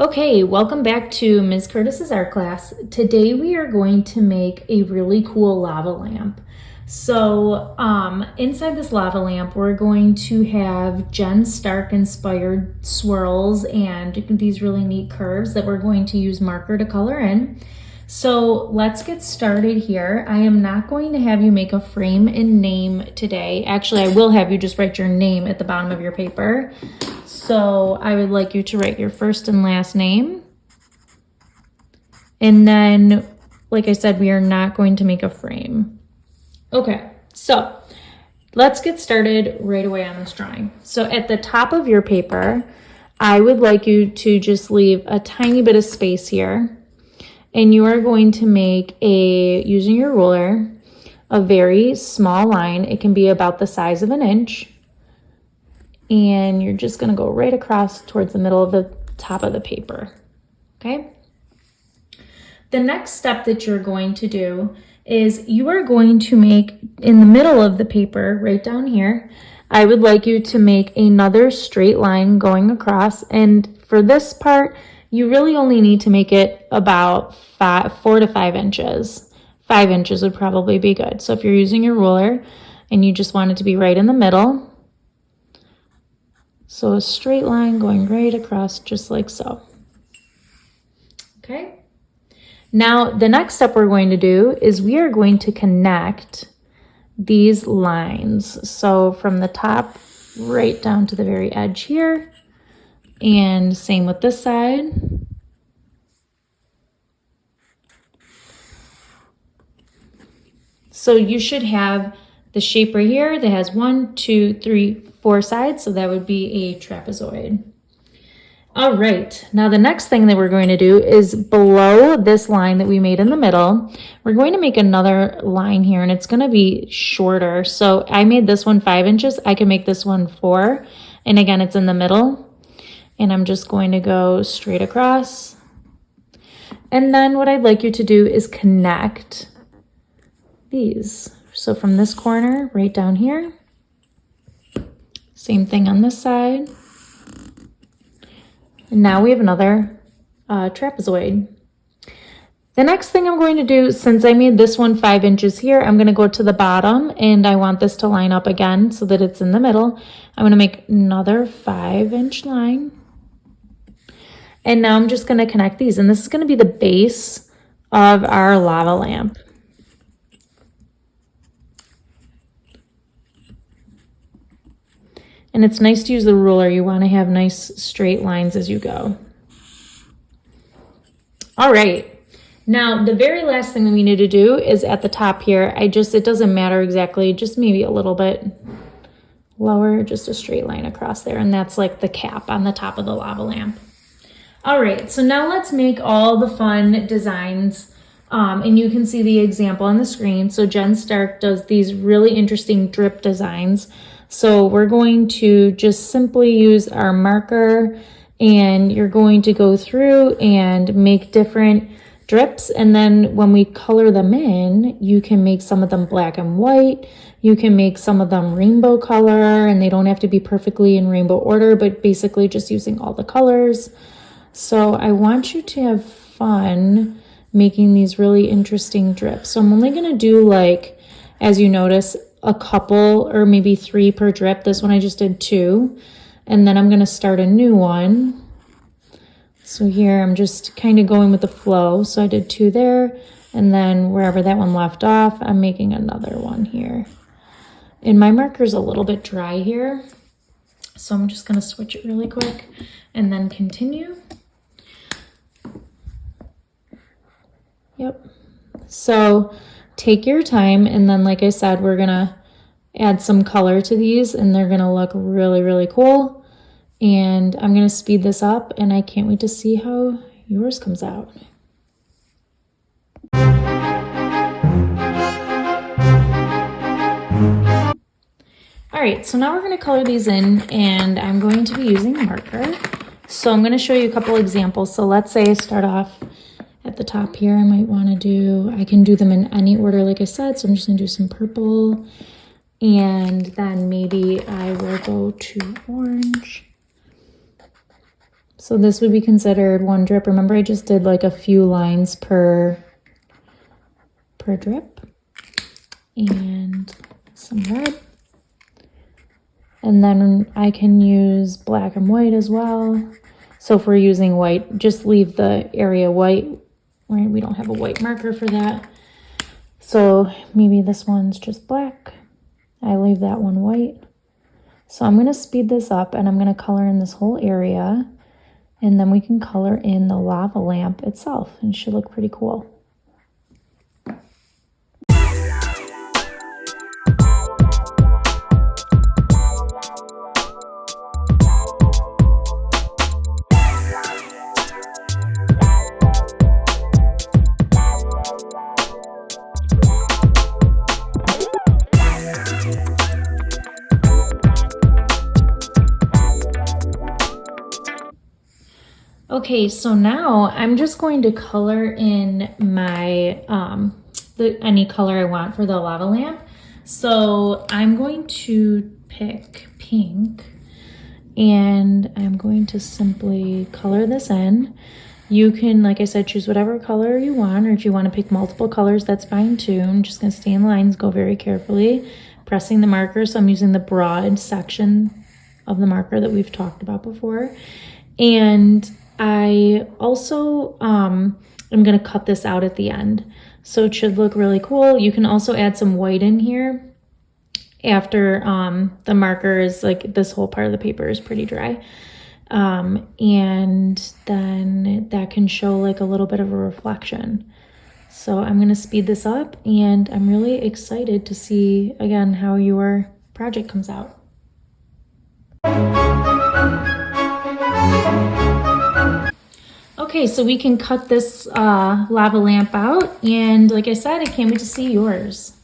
Okay, welcome back to Ms. Curtis's art class. Today we are going to make a really cool lava lamp. So inside this lava lamp, we're going to have Jen Stark inspired swirls and these really neat curves that we're going to use marker to color in. So let's get started here. I am not going to have you make a frame and name today. Actually, I will have you just write your name at the bottom of your paper. So I would like you to write your first and last name. And then, like I said, we are not going to make a frame. Okay, so let's get started right away on this drawing. So at the top of your paper, I would like you to just leave a tiny bit of space here. And you are going to make using your ruler, a very small line. It can be about the size of an inch. And you're just gonna go right across towards the middle of the top of the paper, okay? The next step that you're going to do is you are going to make, in the middle of the paper, right down here, I would like you to make another straight line going across. And for this part, you really only need to make it about 4 to 5 inches. 5 inches would probably be good. So if you're using your ruler and you just want it to be right in the middle, so a straight line going right across just like so. Okay. Now the next step we're going to do is we are going to connect these lines. So from the top right down to the very edge here, and same with this side. So you should have the shape right here that has 1, 2, 3, 4 sides. So that would be a trapezoid. All right, now the next thing that we're going to do is below this line that we made in the middle, we're going to make another line here, and it's going to be shorter. So I made this one 5 inches. I can make this one 4. And again, it's in the middle. And I'm just going to go straight across. And then what I'd like you to do is connect these. So from this corner right down here, same thing on this side. And now we have another trapezoid. The next thing I'm going to do, since I made this one 5 inches here, I'm going to go to the bottom and I want this to line up again so that it's in the middle. I'm going to make another 5-inch line. And now I'm just going to connect these. And this is going to be the base of our lava lamp. And it's nice to use the ruler. You want to have nice straight lines as you go. All right. Now, the very last thing that we need to do is at the top here. It doesn't matter exactly, just maybe a little bit lower, just a straight line across there. And that's like the cap on the top of the lava lamp. All right, so now let's make all the fun designs. And you can see the example on the screen. So Jen Stark does these really interesting drip designs. So we're going to just simply use our marker, and you're going to go through and make different drips. And then when we color them in, you can make some of them black and white. You can make some of them rainbow color, and they don't have to be perfectly in rainbow order, but basically just using all the colors. So I want you to have fun making these really interesting drips. So I'm only going to do, like, as you notice, a couple or maybe 3 per drip. This one I just did 2. And then I'm going to start a new one. So here I'm just kind of going with the flow. So I did 2 there. And then wherever that one left off, I'm making another one here. And my marker's a little bit dry here. So I'm just going to switch it really quick and then continue. Yep. So take your time, and then, like I said, we're gonna add some color to these, and they're gonna look really, really cool. And I'm gonna speed this up, and I can't wait to see how yours comes out. All right, so now we're gonna color these in, and I'm going to be using a marker. So I'm gonna show you a couple examples. So let's say I start off at the top here. I can do them in any order, like I said. So I'm just gonna do some purple, and then maybe I will go to orange. So this would be considered one drip. Remember, I just did like a few lines per drip. And some red. And then I can use black and white as well. So if we're using white, just leave the area white, right? We don't have a white marker for that. So maybe this one's just black. I leave that one white. So I'm gonna speed this up and I'm gonna color in this whole area, and then we can color in the lava lamp itself, and it should look pretty cool. Okay, so now I'm just going to color in my, any color I want for the lava lamp. So I'm going to pick pink and I'm going to simply color this in. You can, like I said, choose whatever color you want, or if you want to pick multiple colors, that's fine too. I'm just gonna stay in lines, go very carefully, pressing the marker. So I'm using the broad section of the marker that we've talked about before. And I also am going to cut this out at the end, so it should look really cool. You can also add some white in here after the marker is, like, this whole part of the paper is pretty dry. And then that can show like a little bit of a reflection. So I'm going to speed this up, and I'm really excited to see again how your project comes out. Okay, so we can cut this lava lamp out, and like I said, I can't wait to see yours.